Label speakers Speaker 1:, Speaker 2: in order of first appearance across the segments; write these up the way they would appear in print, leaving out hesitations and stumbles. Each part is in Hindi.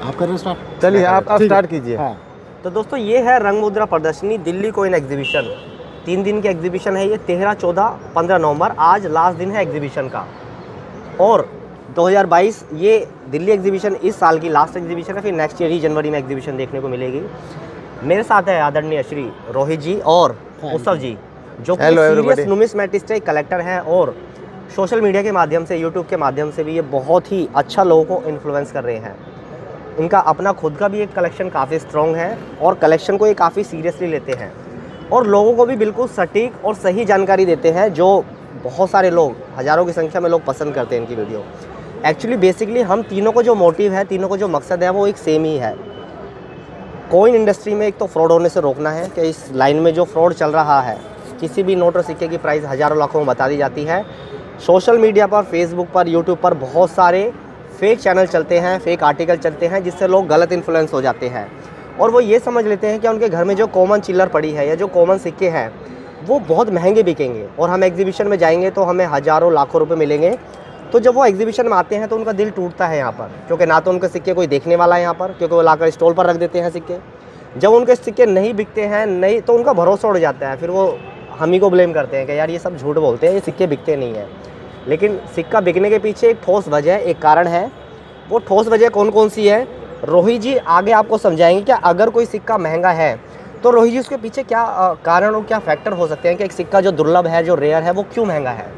Speaker 1: आप कर रहे हो स्टार्ट?
Speaker 2: चलिए आप स्टार्ट कीजिए।
Speaker 1: हाँ।
Speaker 3: तो दोस्तों ये है रंग मुद्रा प्रदर्शनी दिल्ली कॉइन एग्जीबिशन। 3 दिन की एग्जीबिशन है ये, 13, 14, 15 नवंबर। आज लास्ट दिन है एग्जीबिशन का। और 2022 ये दिल्ली एग्जीबिशन इस साल की लास्ट एग्जीबिशन है। फिर नेक्स्ट ईयर ही जनवरी में एग्जीबिशन देखने को मिलेगी। मेरे साथ है आदरणीय श्री रोहित जी और उत्सव जी, जो कि सीरियस नुमिस्मेटिस्ट कलेक्टर हैं और सोशल मीडिया के माध्यम से, यूट्यूब के माध्यम से भी ये बहुत ही अच्छा लोगों को इन्फ्लुएंस कर रहे हैं। इनका अपना खुद का भी एक कलेक्शन काफ़ी स्ट्रॉन्ग है और कलेक्शन को ये काफ़ी सीरियसली लेते हैं और लोगों को भी बिल्कुल सटीक और सही जानकारी देते हैं, जो बहुत सारे लोग, हज़ारों की संख्या में लोग पसंद करते हैं इनकी वीडियो। एक्चुअली बेसिकली हम तीनों को जो मोटिव है, तीनों को जो मकसद है, वो एक सेम ही है। कॉइन इंडस्ट्री में एक तो फ्रॉड होने से रोकना है कि इस लाइन में जो फ्रॉड चल रहा है, किसी भी नोट और सिक्के की प्राइस हज़ारों लाखों में बता दी जाती है। सोशल मीडिया पर, फेसबुक पर, यूट्यूब पर बहुत सारे फेक चैनल चलते हैं, फेक आर्टिकल चलते हैं, जिससे लोग गलत इन्फ्लुएंस हो जाते हैं और वो ये समझ लेते हैं कि उनके घर में जो कॉमन चिल्लर पड़ी है या जो कॉमन सिक्के हैं वो बहुत महंगे बिकेंगे और हम एग्जीबिशन में जाएंगे तो हमें हज़ारों लाखों रुपए मिलेंगे। तो जब वो एग्जीबिशन में आते हैं तो उनका दिल टूटता है यहाँ पर, क्योंकि ना तो उनके सिक्के कोई देखने वाला है यहाँ पर, क्योंकि वो लाकर स्टॉल पर रख देते हैं सिक्के। जब उनके सिक्के नहीं बिकते हैं, नहीं तो उनका भरोसा उड़ जाता है। फिर वो हम ही को ब्लेम करते हैं कि यार ये सब झूठ बोलते हैं, ये सिक्के बिकते नहीं हैं। लेकिन सिक्का बिकने के पीछे एक ठोस वजह, एक कारण है। वो ठोस वजह कौन कौन सी है, रोहित जी आगे आपको समझाएंगे। कि अगर कोई सिक्का महंगा है तो रोहित जी उसके पीछे क्या कारण और क्या फैक्टर हो सकते हैं कि एक सिक्का जो दुर्लभ है, जो रेयर है, वो क्यों महंगा है।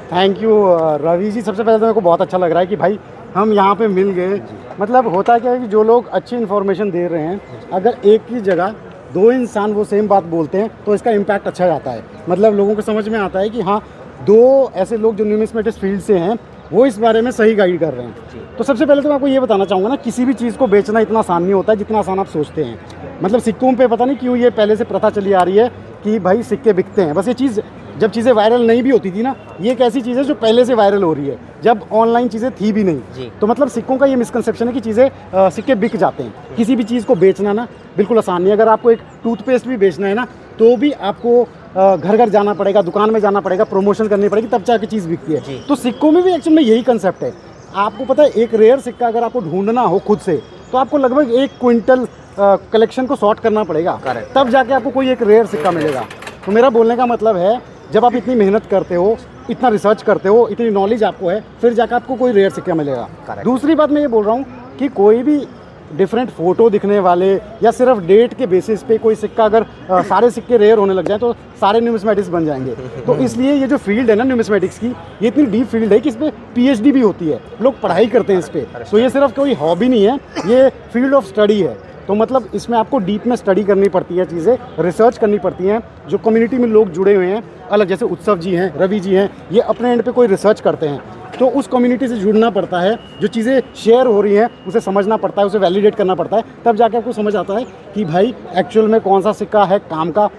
Speaker 1: Thank you Ravi ji. सबसे पहले तो मेरे को बहुत अच्छा लग रहा है कि भाई हम यहाँ पे मिल गए। मतलब होता क्या है कि जो लोग अच्छी इन्फॉर्मेशन दे रहे हैं, अगर एक ही जगह 2 इंसान वो सेम बात बोलते हैं तो इसका इम्पैक्ट अच्छा जाता है। मतलब लोगों को समझ में आता है कि हाँ, 2 ऐसे लोग जो न्यूमिस्मेटिक्स फील्ड से हैं वो इस बारे में सही गाइड कर रहे हैं। तो सबसे पहले तो मैं आपको ये बताना चाहूँगा ना, किसी भी चीज़ को बेचना इतना आसान नहीं होता है जितना आसान आप सोचते हैं। मतलब सिक्कों पे पता नहीं क्यों ये पहले से प्रथा चली आ रही है कि भाई सिक्के बिकते हैं। बस ये चीज़ जब चीज़ें वायरल नहीं भी होती थी ना, ये एक ऐसी चीज़ है जो पहले से वायरल हो रही है, जब ऑनलाइन चीज़ें थी भी नहीं। तो मतलब सिक्कों का ये मिसकंसेप्शन है कि चीज़ें सिक्के बिक जाते हैं। किसी भी चीज़ को बेचना ना बिल्कुल आसान नहीं है। अगर आपको एक टूथपेस्ट भी बेचना है ना, तो भी आपको घर घर जाना पड़ेगा, दुकान में जाना पड़ेगा, प्रमोशन करनी पड़ेगी, तब जाके चीज़ बिकती है। तो सिक्कों में भी एक्चुअली में यही कंसेप्ट है। आपको पता है, एक रेयर सिक्का अगर आपको ढूंढना हो खुद से, तो आपको लगभग 1 क्विंटल कलेक्शन को सॉर्ट करना पड़ेगा, तब जाके आपको कोई एक रेयर सिक्का मिलेगा। तो मेरा बोलने का मतलब है, जब आप इतनी मेहनत करते हो, इतना रिसर्च करते हो, इतनी नॉलेज आपको है, फिर जाकर आपको कोई रेयर सिक्का मिलेगा। दूसरी बात मैं ये बोल रहा हूँ कि कोई भी डिफरेंट फोटो दिखने वाले या सिर्फ डेट के बेसिस पे कोई सिक्का, अगर सारे सिक्के रेयर होने लग जाए तो सारे न्यूमिस्मेटिक्स बन जाएंगे। तो इसलिए ये जो फील्ड है ना न्यूमिस्मेटिक्स की, ये इतनी डीप फील्ड है कि इस पे पीएचडी भी होती है, लोग पढ़ाई करते हैं इस पे। तो ये सिर्फ कोई हॉबी नहीं है, ये फील्ड ऑफ स्टडी है। तो मतलब इसमें आपको डीप में स्टडी करनी पड़ती है, चीज़ें रिसर्च करनी पड़ती हैं। जो कम्युनिटी में लोग जुड़े हुए हैं अलग, जैसे उत्सव जी हैं, रवि जी हैं, ये अपने एंड पे कोई रिसर्च करते हैं, तो उस कम्युनिटी से जुड़ना पड़ता है। जो चीज़ें शेयर हो रही हैं उसे समझना पड़ता है, उसे वैलिडेट करना पड़ता है, तब जाके आपको समझ आता है कि भाई एक्चुअल में कौन सा सिक्का है काम का।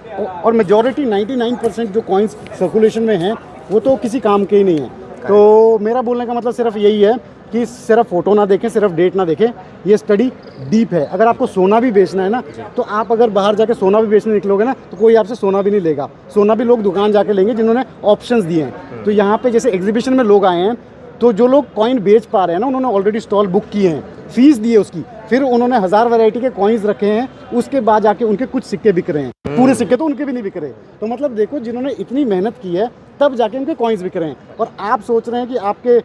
Speaker 1: और मेजॉरिटी 99% जो कॉइन्स सर्कुलेशन में हैं वो तो किसी काम के ही नहीं है। तो मेरा बोलने का मतलब सिर्फ यही है कि सिर्फ फोटो ना देखें, सिर्फ डेट ना देखें, ये स्टडी डीप है। अगर आपको सोना भी बेचना है ना, तो आप अगर बाहर जाके सोना भी बेचने निकलोगे ना, तो कोई आपसे सोना भी नहीं लेगा। सोना भी लोग दुकान जाके लेंगे जिन्होंने ऑप्शंस दिए हैं। तो यहाँ पे जैसे एग्जीबिशन में लोग आए हैं, तो जो लोग कॉइन बेच पा रहे हैं ना, उन्होंने ऑलरेडी स्टॉल बुक किए हैं, फीस दी है उसकी, फिर उन्होंने 1000 वैरायटी के कॉइन्स रखे हैं, उसके बाद जाके उनके कुछ सिक्के बिक रहे हैं। पूरे सिक्के तो उनके भी नहीं बिक रहे। तो मतलब देखो, जिन्होंने इतनी मेहनत की है तब जाके उनके कॉइन्स बिक रहे हैं। और आप सोच रहे हैं कि आपके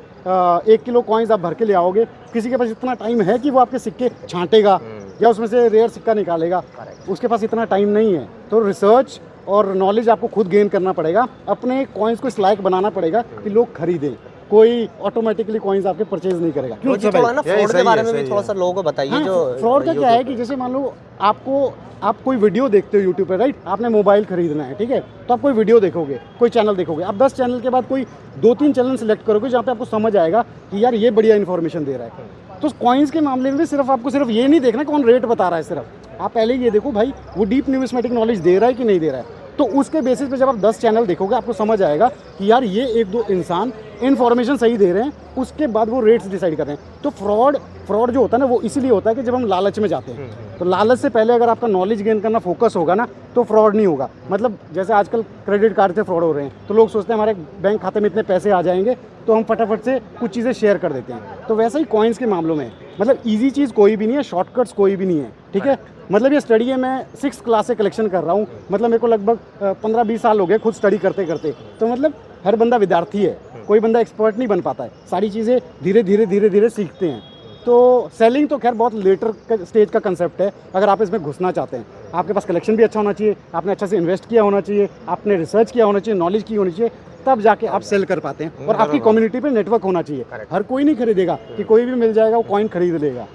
Speaker 1: 1 किलो कॉइन्स आप भर के ले आओगे, किसी के पास इतना टाइम है कि वो आपके सिक्के छांटेगा या उसमें से रेयर सिक्का निकालेगा? उसके पास इतना टाइम नहीं है। तो रिसर्च और नॉलेज आपको खुद गेन करना पड़ेगा, अपने कॉइन्स को इस लायक बनाना पड़ेगा कि लोग खरीदें। कोई ऑटोमेटिकली कॉइन्स आपके परचेज नहीं करेगा।
Speaker 3: थोड़ा ना फ्रॉड के बारे में भी थोड़ा सा लोगों को बताइए।
Speaker 1: हाँ,
Speaker 3: जो
Speaker 1: फ्रॉड का क्या है कि जैसे मान लो आप कोई वीडियो देखते हो यूट्यूब पे, राइट? आपने मोबाइल खरीदना है, ठीक है, तो आप कोई वीडियो देखोगे, कोई चैनल देखोगे, आप 10 चैनल के बाद कोई 2-3 चैनल सेलेक्ट करोगे जहाँ पे आपको समझ आएगा कि यार ये बढ़िया इन्फॉर्मेशन दे रहा है। तो कॉइन्स के मामले में भी सिर्फ आपको सिर्फ ये नहीं देखना कौन रेट बता रहा है, सिर्फ आप पहले ये देखो भाई वो डीप न्यूमिस्मेटिक नॉलेज दे रहा है कि नहीं दे रहा है। तो उसके बेसिस पे जब आप 10 चैनल देखोगे आपको समझ आएगा कि यार ये एक दो इंसान इन्फॉर्मेशन सही दे रहे हैं, उसके बाद वो रेट्स डिसाइड कर रहे हैं। तो फ्रॉड जो होता है ना वो इसीलिए होता है कि जब हम लालच में जाते हैं, तो लालच से पहले अगर आपका नॉलेज गेन करना फोकस होगा ना तो फ्रॉड नहीं होगा। मतलब जैसे आजकल क्रेडिट कार्ड से फ्रॉड हो रहे हैं, तो लोग सोचते हैं हमारे बैंक खाते में इतने पैसे आ जाएंगे तो हम फटाफट से कुछ चीज़ें शेयर कर देते हैं। तो वैसा ही कॉइन्स के मामलों में मतलब ईजी चीज़ कोई भी नहीं है, शॉर्टकट्स कोई भी नहीं है, ठीक है। मतलब ये स्टडी है, मैं 6th क्लास से कलेक्शन कर रहा हूँ, मतलब मेरे को लगभग 15-20 साल हो गए खुद स्टडी करते करते। तो मतलब हर बंदा विद्यार्थी है, कोई बंदा एक्सपर्ट नहीं बन पाता है, सारी चीज़ें धीरे धीरे सीखते हैं। तो सेलिंग तो खैर बहुत लेटर स्टेज का कंसेप्ट है। अगर आप इसमें घुसना चाहते हैं, आपके पास कलेक्शन भी अच्छा होना चाहिए, आपने अच्छा से इन्वेस्ट किया होना चाहिए, आपने रिसर्च किया होना चाहिए, नॉलेज की होनी चाहिए, तब जाके आप सेल कर पाते हैं। और आपकी कम्युनिटी पे नेटवर्क होना चाहिए। हर कोई नहीं खरीदेगा कि कोई भी मिल जाएगा वो कॉइन खरीद लेगा।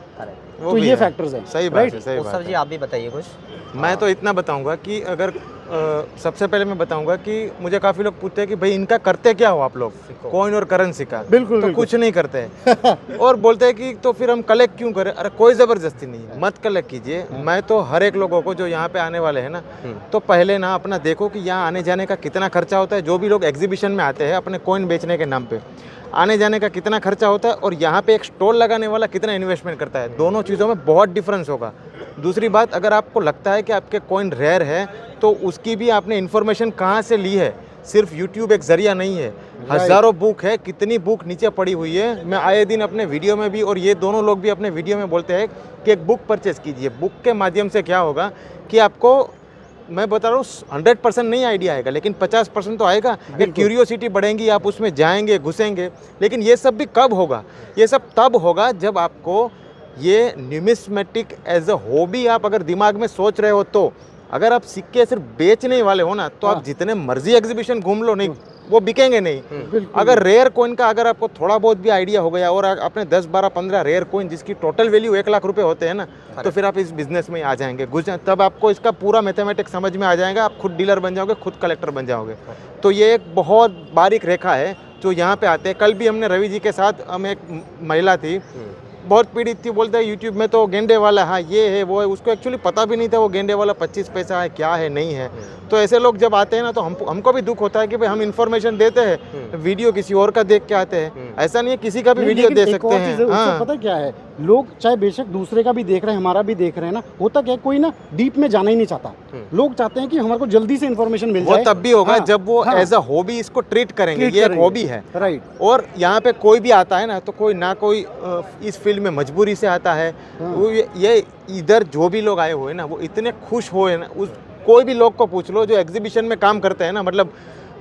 Speaker 1: तो ये फैक्टर्स हैं।
Speaker 2: सही बात है, सही बात
Speaker 3: सर
Speaker 2: है।
Speaker 3: जी आप भी बताइए कुछ।
Speaker 2: मैं तो इतना बताऊंगा कि अगर सबसे पहले मैं बताऊंगा कि मुझे काफ़ी लोग पूछते हैं कि भाई इनका करते क्या हो आप लोग, कॉइन और करेंसी का।
Speaker 1: बिल्कुल,
Speaker 2: तो
Speaker 1: बिल्कुल।
Speaker 2: कुछ नहीं करते हैं और बोलते हैं कि तो फिर हम कलेक्ट क्यों करें। अरे कोई ज़बरदस्ती नहीं है, मत कलेक्ट कीजिए। मैं तो हर एक लोगों को जो यहाँ पे आने वाले हैं ना, तो पहले ना अपना देखो कि यहाँ आने जाने का कितना खर्चा होता है। जो भी लोग एग्जीबिशन में आते हैं अपने कॉइन बेचने के नाम पे, आने जाने का कितना खर्चा होता है और यहाँ पे एक स्टॉल लगाने वाला कितना इन्वेस्टमेंट करता है, दोनों चीज़ों में बहुत डिफरेंस होगा। दूसरी बात, अगर आपको लगता है कि आपके कॉइन रेयर है तो उसकी भी आपने इन्फॉर्मेशन कहाँ से ली है। सिर्फ यूट्यूब एक जरिया नहीं है, हज़ारों बुक है, कितनी बुक नीचे पड़ी हुई है। मैं आए दिन अपने वीडियो में भी और ये दोनों लोग भी अपने वीडियो में बोलते हैं कि एक बुक परचेज़ कीजिए। बुक के माध्यम से क्या होगा कि आपको, मैं बता रहा हूँ 100% नहीं आइडिया आएगा, लेकिन 50% तो आएगा। एक क्यूरियोसिटी बढ़ेगी, आप उसमें जाएंगे, घुसेंगे। लेकिन ये सब भी कब होगा? ये सब तब होगा जब आपको ये न्यूमिस्मेटिक एज अ हॉबी आप अगर दिमाग में सोच रहे हो। तो अगर आप सिक्के सिर्फ बेचने वाले हो ना, तो आप जितने मर्जी एग्जीबिशन घूम लो, नहीं वो बिकेंगे नहीं। अगर रेयर कोइन का अगर आपको थोड़ा बहुत भी आइडिया हो गया और आपने 10, 12, 15 रेयर कोइन जिसकी टोटल वैल्यू 1 लाख रुपए होते हैं ना, तो फिर आप इस बिजनेस में आ जाएंगे, तब आपको इसका पूरा मैथमेटिक्स समझ में आ जाएगा। आप खुद डीलर बन जाओगे, खुद कलेक्टर बन जाओगे। तो ये एक बहुत बारीक रेखा है जो यहाँ पे आते हैं। कल भी हमने रवि जी के साथ, हम एक महिला थी बहुत पीड़ित थी, बोलते हैं यूट्यूब में तो गेंडे वाला, हाँ ये है वो है, उसको एक्चुअली पता भी नहीं था वो गेंडे वाला 25 पैसा है, क्या है नहीं है। तो ऐसे लोग जब आते हैं ना तो हमको भी दुख होता है कि भाई हम इन्फॉर्मेशन देते हैं, वीडियो किसी और का देख के आते हैं। ऐसा नहीं है, किसी का भी वीडियो दे सकते हैं। हाँ,
Speaker 1: पता क्या है, लोग चाहे बेशक दूसरे का भी देख रहे हैं, हमारा भी देख रहे हैं ना, होता क्या है, कोई ना डीप में जाना ही नहीं चाहता। लोग चाहते हैं कि हमारे को जल्दी से इन्फॉर्मेशन मिल जाए।
Speaker 2: वो तब भी होगा
Speaker 1: हाँ,
Speaker 2: जब वो
Speaker 1: हाँ,
Speaker 2: एज अ हॉबी इसको ट्रीट करेंगे। ये एक हॉबी है,
Speaker 1: राइट।
Speaker 2: और यहाँ पे कोई भी आता है ना तो कोई ना कोई इस फील्ड में मजबूरी से आता है। वो ये इधर जो भी लोग आए हुए ना वो इतने खुश हुए ना, उस कोई भी लोग को पूछ लो जो एग्जीबिशन में काम करते हैं ना, मतलब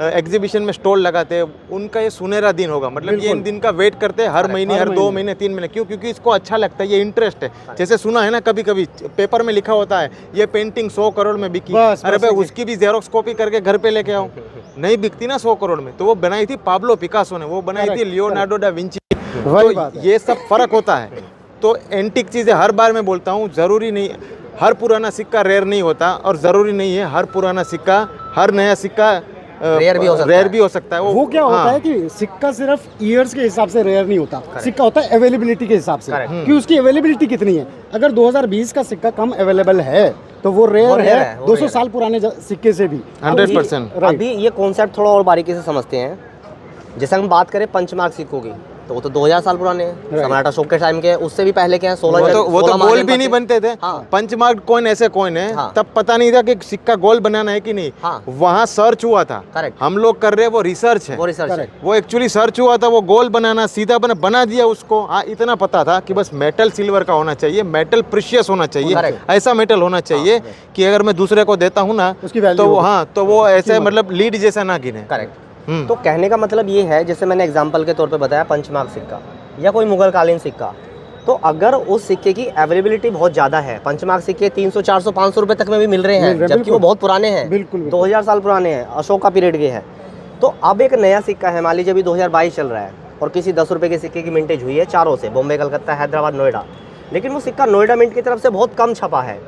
Speaker 2: एग्जीबिशन में स्टॉल लगाते हैं, उनका ये सुनहरा दिन होगा। मतलब ये इन दिन का वेट करते हैं हर महीने, हर 2 महीने, 3 महीने। क्यों? क्योंकि इसको अच्छा लगता है, ये इंटरेस्ट है। जैसे सुना है ना, कभी कभी पेपर में लिखा होता है ये पेंटिंग 100 करोड़ में बिकी। अरे भाई उसकी भी जेरोक्स कॉपी करके घर पे लेके आओ। नहीं बिकती ना 100 करोड़ में, तो वो बनाई थी पाब्लो पिकासो ने, वो बनाई थी लियोनार्डो डा विंची। तो ये सब फर्क होता है। तो एंटिक चीज़ें हर बार मैं बोलता हूँ, ज़रूरी नहीं हर पुराना सिक्का रेयर नहीं होता, और ज़रूरी नहीं है हर पुराना सिक्का, हर नया सिक्का
Speaker 3: रेयर भी हो सकता है।
Speaker 1: वो क्या होता है कि सिक्का सिर्फ ईयर्स के हिसाब से रेयर नहीं होता, सिक्का होता है अवेलेबिलिटी के हिसाब से, कि उसकी अवेलेबिलिटी कितनी है। अगर 2020 का सिक्का कम अवेलेबल है तो वो रेयर है 200 साल पुराने सिक्के से भी
Speaker 2: 100%।
Speaker 3: अभी ये कॉन्सेप्ट थोड़ा और बारीकी से समझते हैं। जैसे हम बात करें पंचमार्क सिक्कों की, तो वो तो 2000 साल पुराने हैं, सम्राट अशोक के टाइम के, उससे भी पहले के हैं। 16
Speaker 2: वो तो गोल भी नहीं बनते थे।
Speaker 3: हाँ।
Speaker 2: पंचमार्क कॉइन ऐसे कॉइन है,
Speaker 3: हाँ।
Speaker 2: तब पता नहीं था कि सिक्का गोल बनाना है कि नहीं।
Speaker 3: हाँ।
Speaker 2: वहाँ सर्च हुआ था।
Speaker 3: करेक्ट।
Speaker 2: हम लोग कर रहे हैं वो रिसर्च है,
Speaker 3: वो रिसर्च है।
Speaker 2: वो एक्चुअली सर्च हुआ था, वो गोल बनाना सीधा बना दिया उसको। हाँ, इतना पता था कि बस मेटल सिल्वर का होना चाहिए, मेटल प्रीशियस होना चाहिए,
Speaker 3: Correct।
Speaker 2: ऐसा मेटल होना चाहिए कि अगर मैं दूसरे को देता हूँ ना
Speaker 1: उसकी value
Speaker 2: तो
Speaker 1: होगी।
Speaker 2: हाँ, तो वो ऐसे मतलब लीड जैसा ना गिने।
Speaker 3: करेक्ट। तो कहने का मतलब ये है, जैसे मैंने एग्जांपल के तौर पे बताया पंचमार्क सिक्का या कोई मुगल कालीन सिक्का, तो अगर उस सिक्के की अवेलेबिलिटी बहुत ज़्यादा है, पंचमार्क सिक्के 300, 400, 500 रुपये तक में भी मिल रहे हैं, जबकि वो बहुत पुराने हैं, 2000 साल पुराने हैं, अशोक का पीरियड के हैं। तो अब एक नया सिक्का है, मान लीजिए अभी 2022 चल रहा है, और किसी 10 रुपये के सिक्के की मिंटेज हुई है चारों से, बॉम्बे, कलकत्ता, हैदराबाद, नोएडा, लेकिन वो सिक्का नोएडा मिंट की तरफ से बहुत कम छपा है,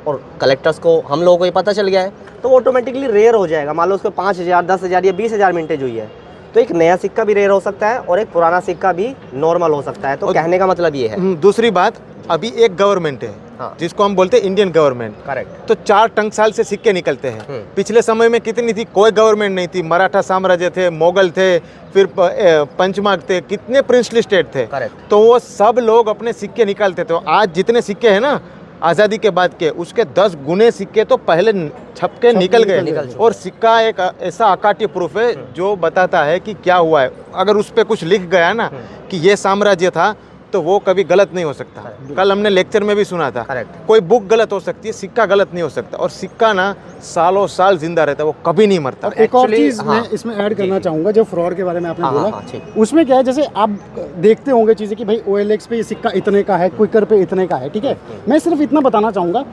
Speaker 3: और कलेक्टर्स को, हम लोगों को ये पता चल गया है, तो वो ऑटोमेटिकली रेयर हो जाएगा। मान लो उसको 5000, 10,000 या 20,000 मिंटेज हुई है, तो एक नया सिक्का भी रेयर हो सकता है और एक पुराना सिक्का भी नॉर्मल हो सकता है। तो कहने का मतलब ये है।
Speaker 2: दूसरी बात, अभी एक गवर्नमेंट है
Speaker 3: हाँ।
Speaker 2: जिसको हम बोलते हैं इंडियन गवर्नमेंट,
Speaker 3: करेक्ट।
Speaker 2: तो 4 टंकसाल से सिक्के निकलते हैं। पिछले समय में कितनी थी, कोई गवर्नमेंट नहीं थी, मराठा साम्राज्य थे, मुगल थे, फिर पंचमार्ग थे, कितने प्रिंसली स्टेट थे,
Speaker 3: करेक्ट।
Speaker 2: तो वो सब लोग अपने सिक्के निकालते थे। आज जितने सिक्के हैं ना आज़ादी के बाद के, उसके 10 गुने सिक्के तो पहले छप के निकल गए। और सिक्का एक ऐसा अकाट्य प्रूफ है जो बताता है कि क्या हुआ है। अगर उस पर कुछ लिख गया ना कि ये साम्राज्य था, तो वो कभी गलत नहीं हो सकता। कल हमने लेक्चर में भी सुना था, कोई बुक गलत हो सकती है, सिक्का गलत नहीं हो सकता। और सिक्का ना सालों साल जिंदा रहता है, वो कभी नहीं मरता।
Speaker 1: और एक और चीज़ मैं इसमें ऐड करना चाहूँगा, जो फ्रॉड के बारे में आपने बोला, उसमें क्या है, जैसे आप देखते होंगे चीज़ें कि भाई OLX पे ये सिक्का इतने का है, क्विकर पे इतने का है, ठीक है। मैं सिर्फ इतना बताना चाहूँगा,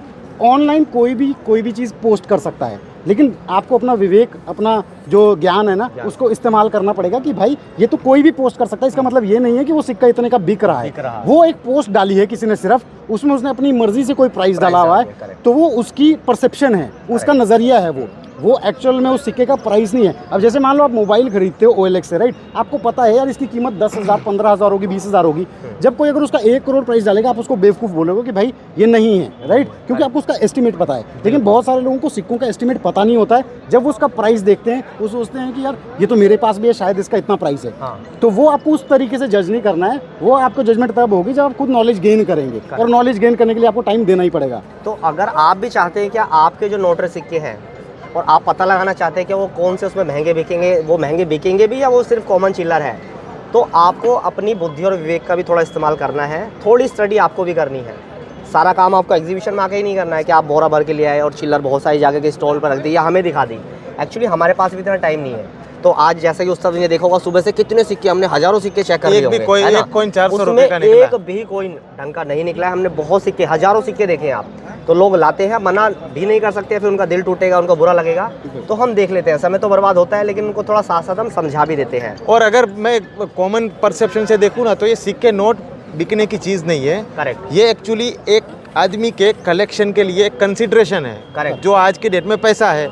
Speaker 1: ऑनलाइन कोई भी चीज़ पोस्ट कर सकता है, लेकिन आपको अपना विवेक, अपना जो ज्ञान है ना, उसको इस्तेमाल करना पड़ेगा कि भाई ये तो कोई भी पोस्ट कर सकता है। इसका मतलब ये नहीं है कि वो सिक्का इतने का बिक रहा है। वो एक पोस्ट डाली है किसी ने, सिर्फ उसमें उसने अपनी मर्जी से कोई प्राइस डाला हुआ है, तो वो उसकी परसेप्शन है, उसका नज़रिया है, वो एक्चुअल में उस सिक्के का प्राइस नहीं है। अब जैसे मान लो आप मोबाइल खरीदते हो OLX से, राइट, आपको पता है यार इसकी कीमत 10,000, 15,000 होगी, 20,000 होगी। जब कोई अगर उसका 1 करोड़ प्राइस डालेगा, आप उसको बेवकूफ़ बोलोगे कि भाई ये नहीं है, राइट, क्योंकि आपको उसका एस्टिमेट पता है। लेकिन बहुत सारे लोगों को सिक्कों का एस्टिमेट पता नहीं होता है। जब वो उसका प्राइस देखते हैं, वो सोचते हैं कि यार ये तो मेरे पास भी है, शायद इसका इतना प्राइस है। तो वो आपको उस तरीके से जज नहीं करना है। वो आपको जजमेंट तब होगी जब आप खुद नॉलेज गेन करेंगे, और नॉलेज गेन करने के लिए आपको टाइम देना ही पड़ेगा।
Speaker 3: तो अगर आप भी चाहते हैं कि आपके जो नोट सिक्के हैं और आप पता लगाना चाहते हैं कि वो कौन से उसमें महंगे बिकेंगे, वो महंगे बिकेंगे भी या वो सिर्फ कॉमन चिल्लर है, तो आपको अपनी बुद्धि और विवेक का भी थोड़ा इस्तेमाल करना है। थोड़ी स्टडी आपको भी करनी है। सारा काम आपको एग्जीबिशन में आके ही नहीं करना है कि आप बोरा भर के ले आए और चिल्लर बहुत सारी जगह के स्टॉल पर रख दी या हमें दिखा दी। एक्चुअली हमारे पास भी इतना टाइम नहीं है। तो आज जैसे कि उस ने देखा होगा, सुबह से कितने सिक्के, हमने हज़ारों सिक्के चेक कर लिए होंगे, है ना?
Speaker 2: एक कॉइन 400 रुपए का निकला,
Speaker 3: एक भी कॉइन ढंग का नहीं निकला है। हमने बहुत सिक्के, हज़ारों सिक्के देखे हैं आप। तो लोग लाते हैं, मना भी नहीं कर सकते, फिर उनका दिल टूटेगा, उनको बुरा लगेगा। तो हम देख लेते हैं, समय तो बर्बाद होता है, लेकिन उनको थोड़ा साथ साथ हम समझा भी देते हैं।
Speaker 2: और अगर मैं कॉमन परसेप्शन से देखूँ ना, तो ये सिक्के नोट बिकने की चीज़ नहीं है।
Speaker 3: करेक्ट।
Speaker 2: ये एक्चुअली एक आदमी के कलेक्शन के लिए एक कंसिडरेशन है।
Speaker 3: करेक्ट।
Speaker 2: जो आज की डेट में पैसा है,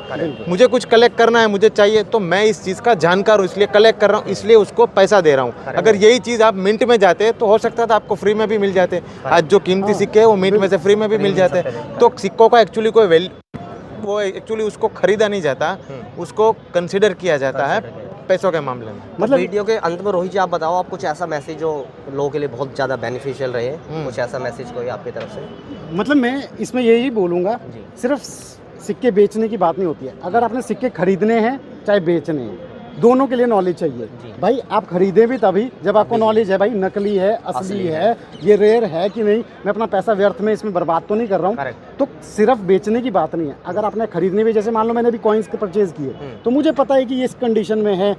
Speaker 2: मुझे कुछ कलेक्ट करना है, मुझे चाहिए, तो मैं इस चीज़ का जानकार हूँ, इसलिए कलेक्ट कर रहा हूँ, इसलिए उसको पैसा दे रहा हूँ। अगर यही चीज़ आप मिंट में जाते तो हो सकता था आपको फ्री में भी मिल जाते। आज जो कीमती सिक्के हैं वो मिंट में से फ्री में भी मिल जाते। तो सिक्कों का एक्चुअली कोई वैल्यू, वो एक्चुअली उसको खरीदा नहीं जाता, उसको कंसिडर किया जाता है पैसों के मामले में।
Speaker 3: मतलब वीडियो के अंत में रोहित जी आप बताओ, आप कुछ ऐसा मैसेज जो लोगों के लिए बहुत ज़्यादा बेनिफिशियल रहे, कुछ ऐसा मैसेज कोई आपकी तरफ से?
Speaker 1: मतलब मैं इसमें यही बोलूँगा, सिर्फ सिक्के बेचने की बात नहीं होती है। अगर आपने सिक्के खरीदने हैं चाहे बेचने हैं, दोनों के लिए नॉलेज चाहिए। भाई आप खरीदे भी तभी जब आपको नॉलेज है, भाई नकली है, असली है, ये रेयर है कि नहीं, मैं अपना पैसा व्यर्थ में इसमें बर्बाद तो नहीं कर रहा हूँ। तो सिर्फ बेचने की बात नहीं है। अगर आपने खरीदने भी, जैसे मान लो मैंने भी कॉइन्स परचेज किए, तो मुझे पता है कि ये इस कंडीशन में है,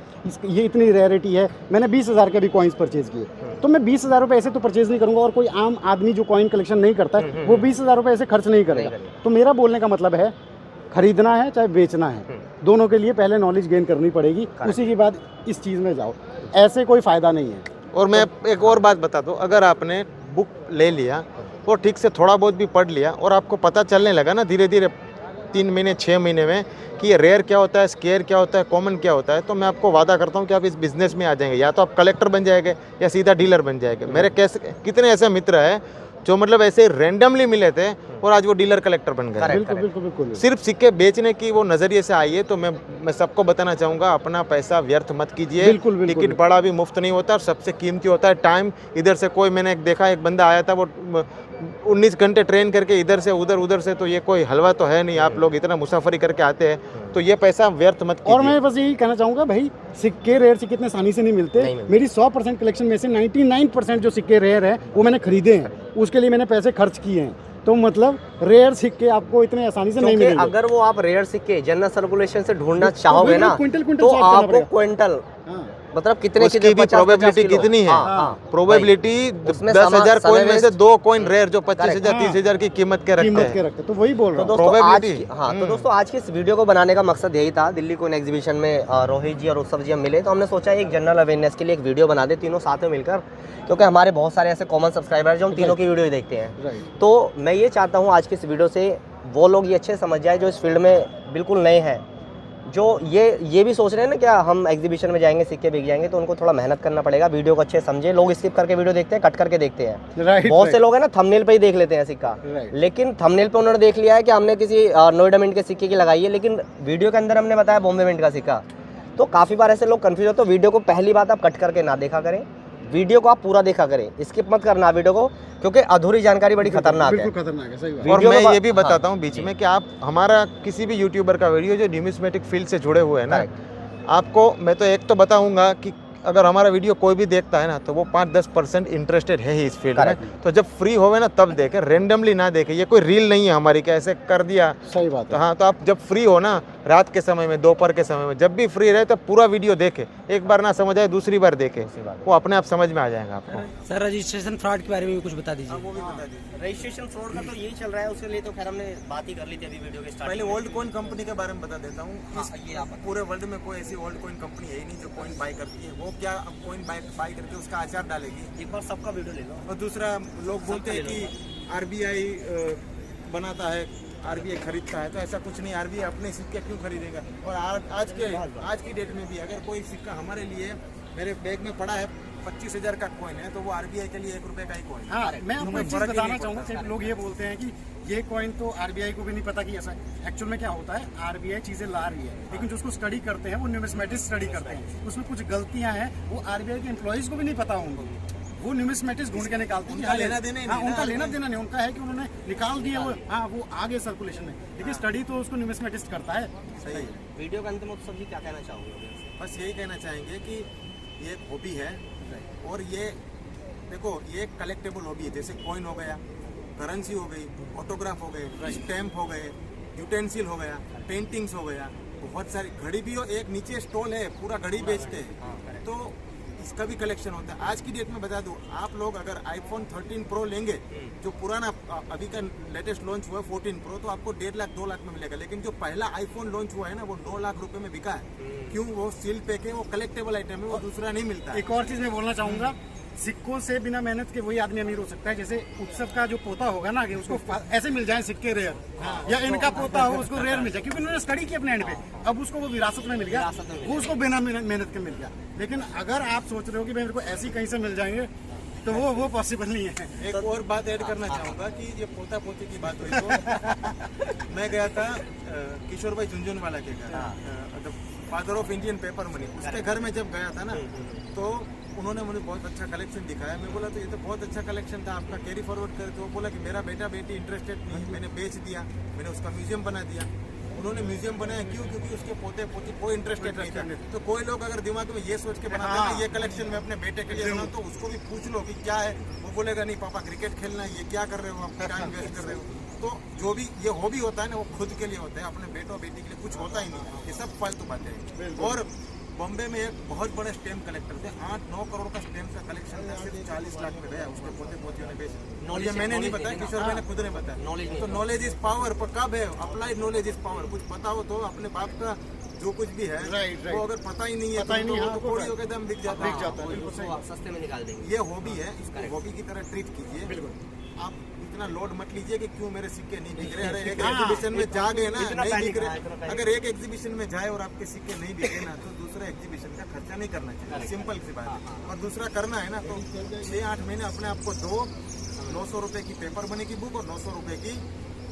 Speaker 1: ये इतनी रेयरिटी है, मैंने 20,000 के भी कॉइन्स परचेज किए, तो मैं 20,000 रुपये ऐसे तो परचेज नहीं करूँगा। और कोई आम आदमी जो कॉइन कलेक्शन नहीं करता है, वो 20,000 रुपये ऐसे खर्च नहीं करेगा। तो मेरा बोलने का मतलब है, खरीदना है चाहे बेचना है, दोनों के लिए पहले नॉलेज गेन करनी पड़ेगी, उसी के बाद इस चीज़ में जाओ। ऐसे कोई फ़ायदा नहीं है।
Speaker 2: और मैं एक और बात बता दूं, अगर आपने बुक ले लिया और ठीक से थोड़ा बहुत भी पढ़ लिया और आपको पता चलने लगा ना धीरे धीरे 3 महीने 6 महीने में कि ये रेयर क्या होता है, स्केयर क्या होता है, कॉमन क्या होता है, तो मैं आपको वादा करता हूँ कि आप इस बिज़नेस में आ जाएंगे। या तो आप कलेक्टर बन जाएंगे या सीधा डीलर बन जाएंगे। मेरे कितने ऐसे मित्र हैं जो मतलब ऐसे रैंडमली मिले थे और आज वो डीलर कलेक्टर बन गए।
Speaker 1: बिल्कुल बिल्कुल बिल्कुल।
Speaker 2: सिर्फ सिक्के बेचने की वो नज़रिए से आइए, तो मैं सबको बताना चाहूँगा, अपना पैसा व्यर्थ मत कीजिए।
Speaker 1: बिल्कुल, बिल्कुल।
Speaker 2: टिकट बड़ा भी मुफ्त नहीं होता और सबसे कीमती होता है टाइम। इधर से कोई, मैंने देखा एक बंदा आया था, वो 19 घंटे ट्रेन करके इधर से उधर, उधर से, तो ये कोई हलवा तो है नहीं। आप लोग इतना मुसाफरी करके आते हैं, तो ये पैसा व्यर्थ मत कीजिए।
Speaker 1: और मैं बस यही कहना चाहूँगा, भाई सिक्के रेयर सिक्के इतने आसानी से नहीं मिलते। मेरी 100% कलेक्शन में से 99% जो सिक्के रेयर है वो मैंने खरीदे हैं, उसके लिए मैंने पैसे खर्च किए हैं। तो मतलब रेयर सिक्के आपको इतने आसानी से नहीं मिलेंगे।
Speaker 3: अगर वो आप रेयर सिक्के जनरल सर्कुलेशन से ढूंढना चाहोगे ना,
Speaker 1: क्विंटल
Speaker 3: तो आपको क्विंटल, मतलब कितने
Speaker 2: की प्रोबेबिलिटी कितनी है? प्रोबेबिलिटी 10,000 कॉइन में से 2 कॉइन रेयर जो 25,000 30,000 की कीमत के रखते हैं।
Speaker 1: तो वही बोल रहा हूँ।
Speaker 3: तो दोस्तों आज की इस वीडियो को बनाने का मकसद यही था। दिल्ली कॉइन एग्जीबिशन में रोहित जी और उत्सव जी हम मिले, तो हमने सोचा एक जनरल अवेयरनेस के लिए एक वीडियो बना दे तीनों साथ में मिलकर, क्योंकि हमारे बहुत सारे ऐसे कॉमन सब्सक्राइबर जो हम तीनों की वीडियो ही देखते हैं। तो मैं ये चाहता हूँ आज की इस वीडियो से वो लोग ये अच्छे समझ जाए जो इस फील्ड में बिल्कुल नए हैं, जो ये भी सोच रहे हैं ना क्या हम एग्जीबिशन में जाएंगे सिक्के बिक जाएंगे, तो उनको थोड़ा मेहनत करना पड़ेगा, वीडियो को अच्छे समझे। लोग स्किप करके वीडियो देखते हैं, कट करके देखते हैं। बहुत से लोग हैं ना थंबनेल पे ही देख लेते हैं सिक्का, लेकिन थंबनेल पे उन्होंने देख लिया है कि हमने किसी नोएडा मिंट के सिक्के की लगाई है, लेकिन वीडियो के अंदर हमने बताया बॉम्बे मिंट का सिक्का। तो काफ़ी बार ऐसे लोग कंफ्यूज होते हैं। वीडियो को पहली बात आप कट करके ना देखा करें, वीडियो को आप पूरा देखा करें, स्किप मत करना वीडियो को, क्योंकि अधूरी जानकारी बड़ी खतरनाक है।
Speaker 1: खतरनाक है, सही बात।
Speaker 2: और मैं ये भी बताता हूँ बीच में कि आप हमारा किसी भी यूट्यूबर का वीडियो जो न्यूमिस्मेटिक फील्ड से जुड़े हुए हैं ना, आपको मैं तो एक तो बताऊंगा कि अगर हमारा वीडियो कोई भी देखता है ना तो वो 5-10% इंटरेस्टेड है ही इस फील्ड में, तो जब फ्री होवे ना तब देखे, रेंडमली ना देखे। ये कोई रील नहीं है हमारी कि ऐसे कर दिया।
Speaker 1: सही बात
Speaker 2: तो हाँ, तो आप जब फ्री हो ना, रात के समय में, दोपहर के समय में, जब भी फ्री रहे तो पूरा वीडियो देखे। एक बार ना समझ आए दूसरी बार देखे, वो अपने आप समझ में आ जाएगा आपको।
Speaker 4: सर रजिस्ट्रेशन फ्रॉड के बारे में भी कुछ बता दीजिए।
Speaker 2: वो भी बता दीजिए।
Speaker 3: रजिस्ट्रेशन फ्रॉड का तो यही चल रहा है, उसके लिए तो खैर हमने बात ही कर ली थी अभी वीडियो के स्टार्ट।
Speaker 2: पहले ओल्ड कॉइन कंपनी के बारे में बता देता हूँ।
Speaker 3: ये आप
Speaker 2: पूरे वर्ल्ड में कोई ऐसी ओल्ड कॉइन कंपनी है ही नहीं जो कॉइन बाय करती है। वो क्या कॉइन बाय करके उसका आचार डालेगी।
Speaker 3: एक बार सबका वीडियो ले लो।
Speaker 2: और दूसरा, लोग बोलते हैं कि आरबीआई बनाता है, आरबीआई खरीदता है, तो ऐसा कुछ नहीं। आरबीआई अपने सिक्के क्यों खरीदेगा। और आज की डेट में भी अगर कोई सिक्का हमारे लिए, मेरे बैग में पड़ा है 25,000 का कॉइन है, तो वो आरबीआई के लिए 1 रुपए का ही कॉइन।
Speaker 1: हाँ, मैं आपको एक चीज़ बताना चाहूँगा कि लोग ये बोलते हैं कि ये कॉइन तो आरबीआई को भी नहीं पता कि ऐसा एक्चुअल में क्या होता है। आरबीआई चीज़ें ला रही है, लेकिन जो उसको स्टडी करते हैं वो न्यूमिस्मेटिक्स स्टडी करते हैं। उसमें कुछ गलतियाँ हैं, वो आरबीआई के एम्प्लॉइज़ को भी नहीं पता होंगे। वो न्यूमिस्मेटिक्स ढूंढ के निकालते हैं।
Speaker 2: उनका लेना देना ही नहीं।
Speaker 1: उनका लेना देना नहीं, उनका है कि उन्होंने निकाल दिया वो, हाँ वो आगे सर्कुलेशन में, लेकिन स्टडी तो उसको न्यूमिस्मेटिक्स करता है।
Speaker 2: सही है।
Speaker 3: वीडियो के अंत में सब जी क्या कहना चाहोगे?
Speaker 2: बस यही कहना चाहेंगे कि ये एक हॉबी है, और ये देखो, ये एक कलेक्टेबल हॉबी है। जैसे कॉइन हो गया, करेंसी हो गई, ऑटोग्राफ हो गए, स्टैम्प हो गए, यूटेंसिल हो गया, पेंटिंग्स हो गया, बहुत सारी। घड़ी भी हो, एक नीचे स्टॉल है पूरा घड़ी बेचते हैं, तो इसका भी कलेक्शन होता है। आज की डेट में बता दूं, आप लोग अगर आईफोन 13 प्रो लेंगे, जो पुराना अभी का लेटेस्ट लॉन्च हुआ है 14 प्रो, तो आपको 1.5 लाख 2 लाख में मिलेगा। लेकिन जो पहला आईफोन लॉन्च हुआ है ना, वो 9 लाख रुपए में बिका है। क्यों? वो सील पैक है, वो कलेक्टेबल आइटम है, वो दूसरा नहीं मिलता है।
Speaker 1: एक और चीज़ मैं बोलना चाहूँगा, सिक्कों से बिना मेहनत के वही आदमी अमीर हो सकता है। जैसे उत्सव का जो पोता होगा ना, कि उसको ऐसे मिल जाए सिक्के रेयर, या इनका पोता हो उसको रेयर मिल जाए, क्योंकि उन्होंने स्टडी की अपने एंड पे, अब उसको वो विरासत में मिल गया, वो उसको बिना मेहनत के मिल गया। लेकिन अगर आप सोच रहे हो कि भाई मेरे को ऐसी कहीं से मिल जाएंगे, तो वो पॉसिबल नहीं है।
Speaker 2: एक और बात ऐड करना चाहूँगा कि ये पोता पोती की बात हुई तो मैं गया था किशोर भाई झुंझुनवाला के घर, father of Indian paper money, उसके घर में जब गया था ना, तो उन्होंने मुझे बहुत अच्छा कलेक्शन दिखाया। मैं बोला तो ये तो बहुत अच्छा कलेक्शन था आपका, कैरी फॉरवर्ड करे। तो वो बोला कि मेरा बेटा बेटी इंटरेस्टेड नहीं है, मैंने बेच दिया, मैंने उसका म्यूजियम बना दिया। उन्होंने म्यूजियम बनाया क्यों? क्योंकि उसके पोते पोती कोई इंटरेस्टेड नहीं था। तो कोई लोग अगर दिमाग में ये सोच के बनाते हैं ये कलेक्शन में अपने बेटे के लिए बनाऊं, तो उसको भी पूछ लो कि क्या है, वो बोलेगा नहीं पापा क्रिकेट खेलना है, ये क्या कर रहे हो आप, टाइम वेस्ट कर रहे हो। तो जो भी ये हॉबी होता है ना, वो खुद के लिए होता है, अपने बेटो बेटी के लिए कुछ होता ही नहीं। ये सब फालतू बातें हैं। और बॉम्बे में एक बहुत बड़े स्टैम्प कलेक्टर थे, 8-9 करोड़ का स्टैम्प का कलेक्शन था, सिर्फ 40 लाख में गया, उसके पोते पोतियों ने बेच। ये मैंने नहीं बताया, किशोर भाई ने खुद ने बताया। तो नॉलेज इज पावर, पर कब है अप्लाइड नॉलेज इज पावर। कुछ पता हो तो अपने बाप का जो कुछ भी है वो अगर पता ही नहीं है तो कोड़ियों के दम बिक जाता है,
Speaker 3: सस्ते में निकाल देंगे।
Speaker 2: ये हॉबी है, इसको हॉबी की तरह ट्रीट कीजिए। आप इतना लोड मत लीजिए कि क्यों मेरे सिक्के नहीं बिक रहे। अरे एक एग्जीबिशन में जा गए ना, नहीं बिक रहे, अगर एक एग्जीबिशन में जाए और आपके सिक्के नहीं बिके ना, तो दूसरा एग्जीबिशन का खर्चा नहीं करना चाहिए। सिंपल सी बात है। और दूसरा करना है ना, तो 6-8 महीने अपने आप को दो 900 रुपए की पेपर मनी की बुक और 900 रुपए की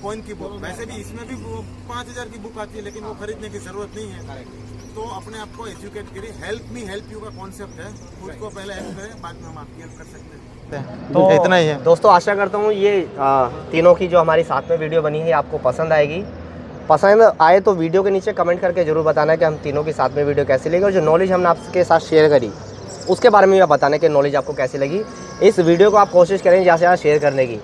Speaker 2: कॉइन की बुक। वैसे भी इसमें भी 5,000 की बुक आती है, लेकिन वो खरीदने की जरूरत नहीं है। तो अपने आप को एजुकेट करिए। हेल्प मी हेल्प यू का कॉन्सेप्ट है, खुद को पहले हेल्प करें, बाद में हम आपकी हेल्प कर सकते हैं।
Speaker 3: तो
Speaker 2: इतना ही है
Speaker 3: दोस्तों, आशा करता हूँ ये तीनों की जो हमारी साथ में वीडियो बनी है आपको पसंद आएगी। पसंद आए तो वीडियो के नीचे कमेंट करके जरूर बताना कि हम तीनों की साथ में वीडियो कैसी लगी, और जो नॉलेज हमने आपके साथ शेयर करी उसके बारे में भी बताना कि नॉलेज आपको कैसी लगी। इस वीडियो को आप कोशिश करें ज़्यादा से ज़्यादा शेयर करने की,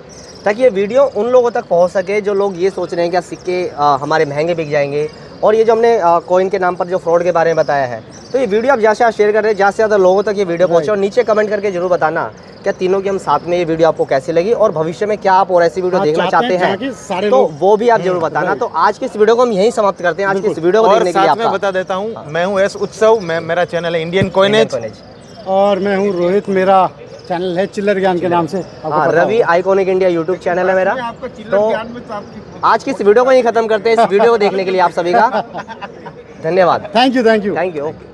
Speaker 3: ताकि ये वीडियो उन लोगों तक पहुंच सके जो लोग ये सोच रहे हैं कि सिक्के हमारे महंगे बिक जाएंगे। और ये जो हमने कॉइन के नाम पर जो फ्रॉड के बारे में बताया है, तो ये वीडियो आप ज़्यादा से ज़्यादा शेयर कर रहे हैं, ज़्यादा से ज़्यादा लोगों तक ये वीडियो पहुंचे। और नीचे कमेंट करके जरूर बताना क्या तीनों की हम साथ में ये वीडियो आपको कैसी लगी, और भविष्य में क्या आप और ऐसी वीडियो देखना चाहते हैं तो वो भी आप जरूर बताना। तो आज की इस वीडियो को हम यहीं समाप्त करते हैं। आज की इस वीडियो को देखने के लिए आपका
Speaker 2: बता देता हूँ, मैं हूँ एस उत्सव, मेरा चैनल है इंडियन कॉइनेज,
Speaker 1: और मैं हूँ रोहित, मेरा चैनल है चिल्लर ज्ञान के नाम से।
Speaker 3: Ravi iconic India YouTube channel है मेरा। तो आज की इस वीडियो को ही खत्म करते हैं। इस वीडियो को देखने के लिए आप सभी का धन्यवाद।
Speaker 1: Thank you thank you
Speaker 3: thank you. Okay.